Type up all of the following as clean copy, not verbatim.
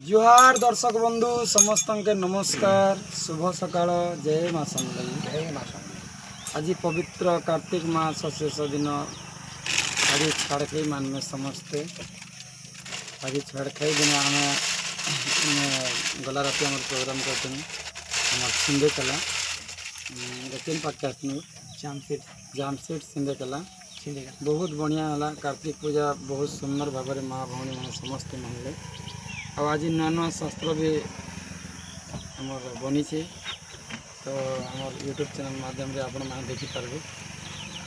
जुहार दर्शक बंधु समस्त के नमस्कार शुभ सकाळ जय माँ समलाई जय माँ आज पवित्र कार्तिक मास शेष दिन आज छाड़खाई मानने समस्ते आज छाड़खाई दिन आम गला रात आम प्रोग्राम करते सिंधे कला तीन पार्टी आसनु जामसेट सिंधे कला बहुत बढ़िया है। कार्तिक पूजा बहुत सुंदर भाव में माँ भौणी मैंने समस्ते मानले आज नुआ नुआ शस्त्र भी आमर बनी तो आमर यूट्यूब चैनल माध्यम रे आपण मैंने देखिपारे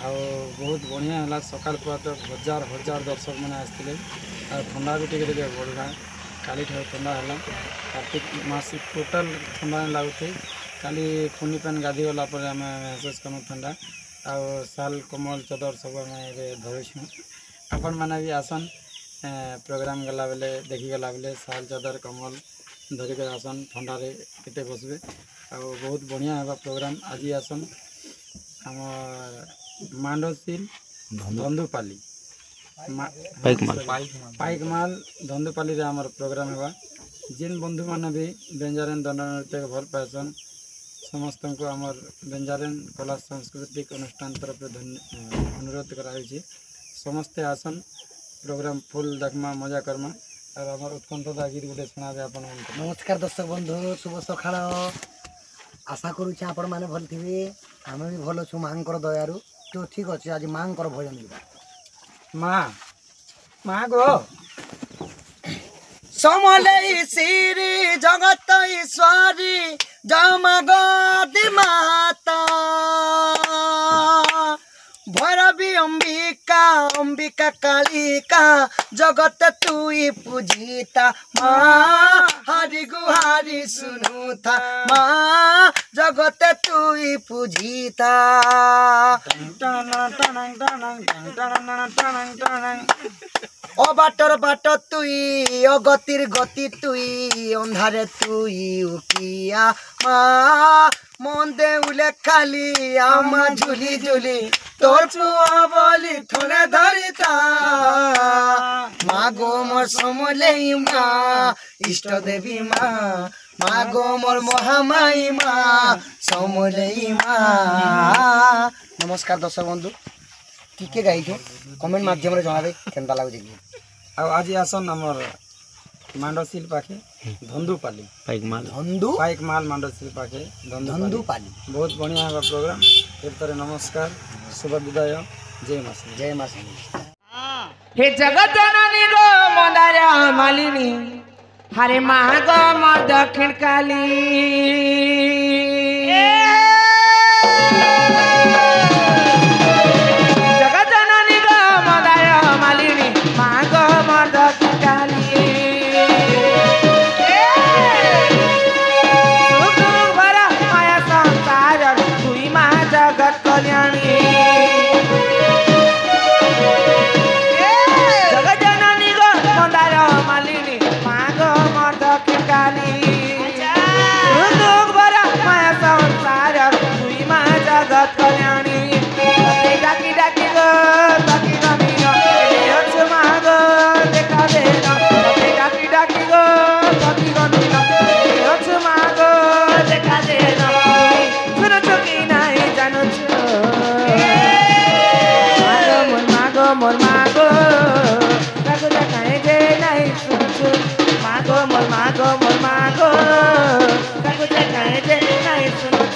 आ बहुत बढ़िया है। सकाल पुआ तो हजार हजार दर्शक मैंने आसते ठंडा भी टे बढ़ला काली ठंडा है। कार्तिक मास टोटाल ठंडा नहीं लगुथे काली पुनी पान गाधी गला आम महसूस करूँ ठंडा आ साल कमल चदर सब आम धरछुँ आपण मैंने भी आसन प्रोग्राम गला बेले देखी गला बेले साल चदर कमल धरिक आसन ठंडारे केते बसबे आ बहुत बढ़िया है प्रोग्राम आज आसन आम मांडसिल धंधुपाली पाइकमाल धंधुपाली रे आमर प्रोग्राम है। जिन बंधु मैंने भी बेंजारेन दंड नृत्य भल पाएसन समस्त को आमर बेंजारेन कला सांस्कृतिक अनुष्ठान तरफ अनुरोध कराई समस्ते आसन प्रोग्राम फुल देखमा मजा करमा और आमर उत्कंठता गीत गोटे सुना दे आपण नमस्कार दर्शक बंधु शुभ सकाळ आशा करुचे आपण माने भल थिबे आम भी भल छु मांकर दयारु तो ठीक अछि। आज मांकर भजन लिबा माँ गो समलै श्री जगत ईश्वरी जमगति माता भैरवी अंबिका अंबिका कालिका जगत तुई पूजिता माँ हरि गुहारी सुनुता माँ जगत तुई पूजिता ओ बाटर बाट तुई अगतिर गति तुई अंधारे तुई उकिया माँ मन देउले खाली आमा झुली झुली तोर पुआ बोली थोड़े धरिता माँ गो मोर समले माँ इष्ट देवी माँ गो मोर महामाई माँ समले माँ। नमस्कार दर्शक बंधु टिके गाई कमेंट माध्यम रे जणाबे केनता लागुजे कि आज आसन आमर मांडसिल पाखे धंधुपाली पाइकमाल मांडसिल पाखे धंधुपाली बहुत बढ़िया है प्रोग्राम फिर तरह नमस्कार शुभ विदाय जय माँ हे जगत जननी गो मंदारा मालिनी हरे माँ गो मोर दक्षिण काली जगत जननी गो मंदारा मालिनी माँ गो मोर दक्षिण काली सुख भरा माया संसार तुई माँ जगत कल्याणी मोर मागो कागो जाए जे नहीं सुनछु मागो मोर मागो कागो जाए जे नहीं सुनछु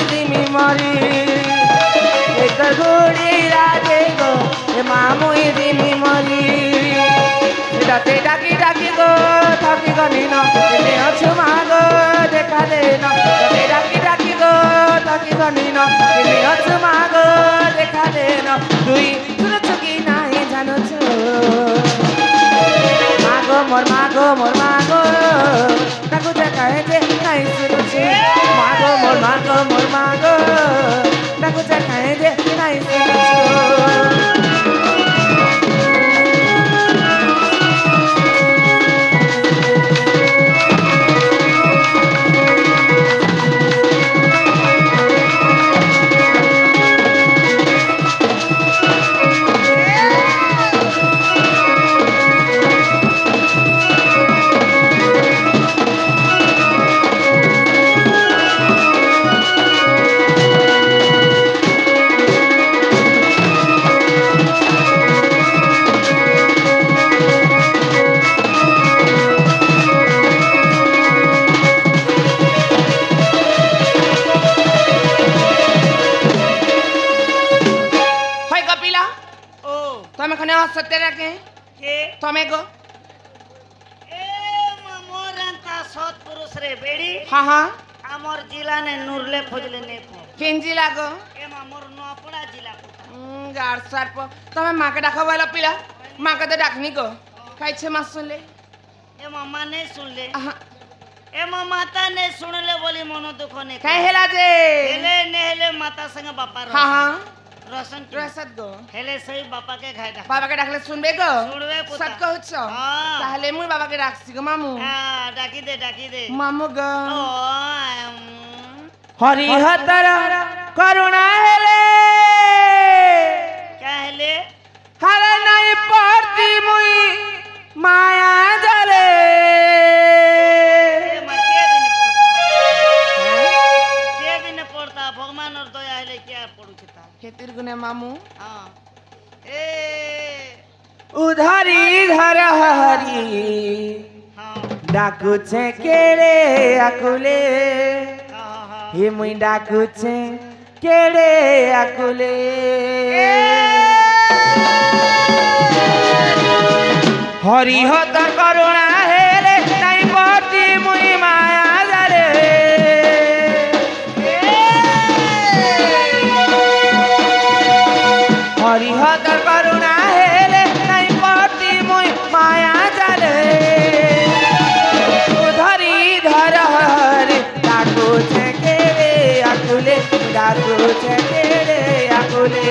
দিমি মরি এক গুড়ি রাজে গো এ মামুই দিমি মরি ডাকে ডাকি ডাকি গো থাকি গনি না এনে অছু মাগো দেখা দে না ডাকে ডাকি ডাকি গো থাকি গনি না এনে অছু মাগো দেখা দে না তুই শুনেছ কি নাই জানোছ মোর মাগো তাকু দেখায় যে নাই শুনেছি মাগো মোর মাগো তাকু দেখায় যে নাই শুনেছি তুমি এখানে সত্যি রাখে কে তুমি গো এ মোরান্তা সৎ পুরুষ রে বেড়ি হ্যাঁ হ্যাঁ আমার জিলা নে নুরলে ফজলে নে পো কিঞ্জি লাগো এ মোর নপড়া জিলা পো গাড় সারপ তুমি মাকে ডাকো বলো পিলা মাকে তো ডাকনি গো খাইছে মাছ শুনলে এ মামা নে শুনলে আহা, এ মাতা নে শুনলে বলি মন দুঃখ নে খাই হেলা যে হেলে নে হেলে মাতা संग बापा হ্যাঁ হ্যাঁ रोशन রসাদ গো হেলে সেই বাপা के ঘাই ডাক বাবাকে ডাকলে শুনবে গো শুনবে পুতা। সৎ কহছ হ্যাঁ। তাহলে মুই বাবাকে ডাকছি গো মামু হ্যাঁ ডাকি দে মামু গো ও হরিহতর করুণা হেলে क्या हेले হরে নাই পড়তি মুই মায়া জলে ए मा के भी न पड़ता भगवान और दया हेले क्या पड़ू छता খেতির গুনে মামু हाँ ए উধারি ধর হরি हाँ ডাকুছে কেড়ে আকুলে हाँ हाँ হে মুই ডাকুছে কেড়ে আকুলে হরিহত করুণা হেলে নাই পড়তি মুই মায়া জালে হরিহত করুণা হেলে নাই পড়তি মুই মায়া জালে ধরি ধর হরে ডাকুছে কেড়ে আকুলে ডাকুছে কেড়ে আকুলে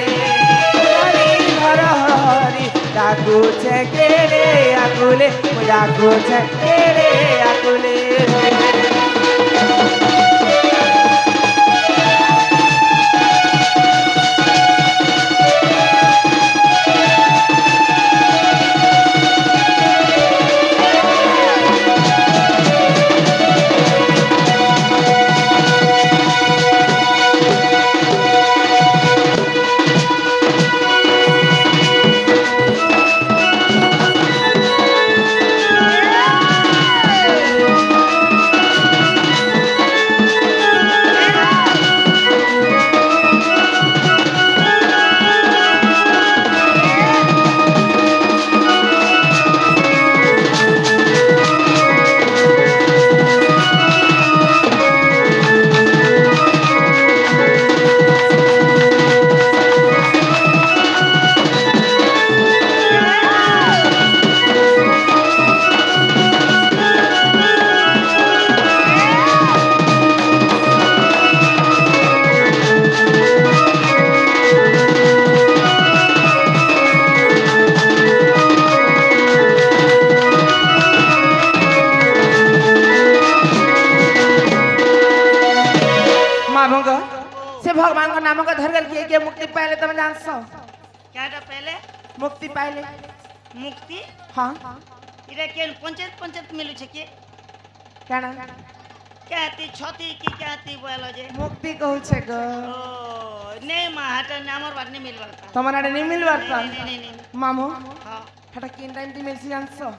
ধরি ধর হরি ডাকুছে কেড়ে আকুলে ডাকুছে কেড়ে আকুলে से भगवान का नाम का धर कर किए मुक्ति पाए तुम जान सो क्या था पहले मुक्ति पाए मुक्ति हाँ इरे के पंचायत मिलू छे के क्या क्या ती छती की क्या ती बोलो जे मुक्ति कहू छे गो ओ नहीं मा हटा नामर बात नहीं मिल बरता तुम्हारा नहीं मिल बरता नहीं मामू हां हटा किन टाइम ती मिलसी जान सो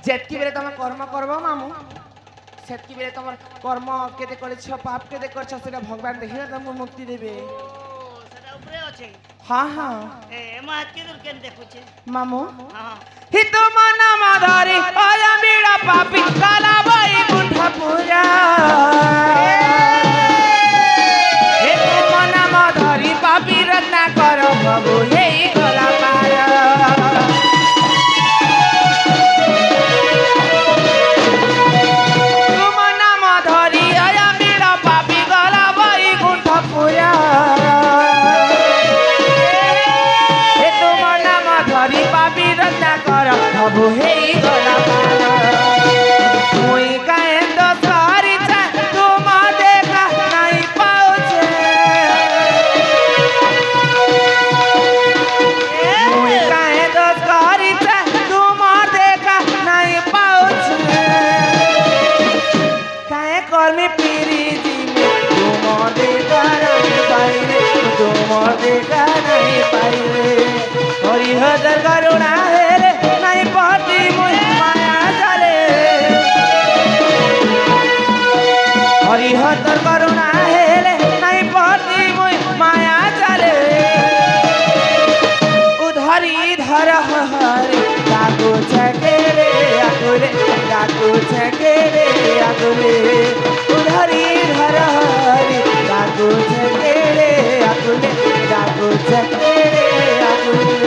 जेत की बेरे तुम कर्म करबो मामू সেতকি বেলে তোমার কর্ম কেতে করেছ পাপ কেতে করছ সেটা ভগবান দেখিলে তোমাকে মুক্তি দেবে ও সেটা উপরে আছে হ্যাঁ হ্যাঁ এমা হাতকে দূর কেন দেখুছে মামু হ্যাঁ হিত মনা মাধারি আয়া বিড়া পাপি কালা বাই গুণ্ঠা পূজা হিত মনা মাধারি পাপি রত্না কর বাবু এই গলা পারা তুমনা মাধারি আয়া বিড়া পাপি গলা বাই গুণ্ঠা পূজা ধরি পাপি রত্না কর বাবু হেই গলা পারা মুই কায়ে দোষ করিছে তুমা দেখা নাই পাউছে মুই কায়ে দোষ করিছে তুমা দেখা নাই পাউছে কায়ে কর্মে পিরি জিমে তুমা দেখা নাই পাইরে তুমা দেখা নাই পাইরে হরিহর করুণা হেরে নাই পতি মুই মায়া জালে হরিহর করুণা হেরে নাই পতি মুই মায়া জালে উধরি ধর হরে ডাকু ছকে রে আগুলে ডাকু ছকে রে আগুলে উধরি ধর হরে ডাকু ছকে রে আগুলে ডাকু ছকে রে আগুলে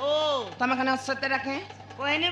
ओ तम खाना सत्य रखें कोई नहीं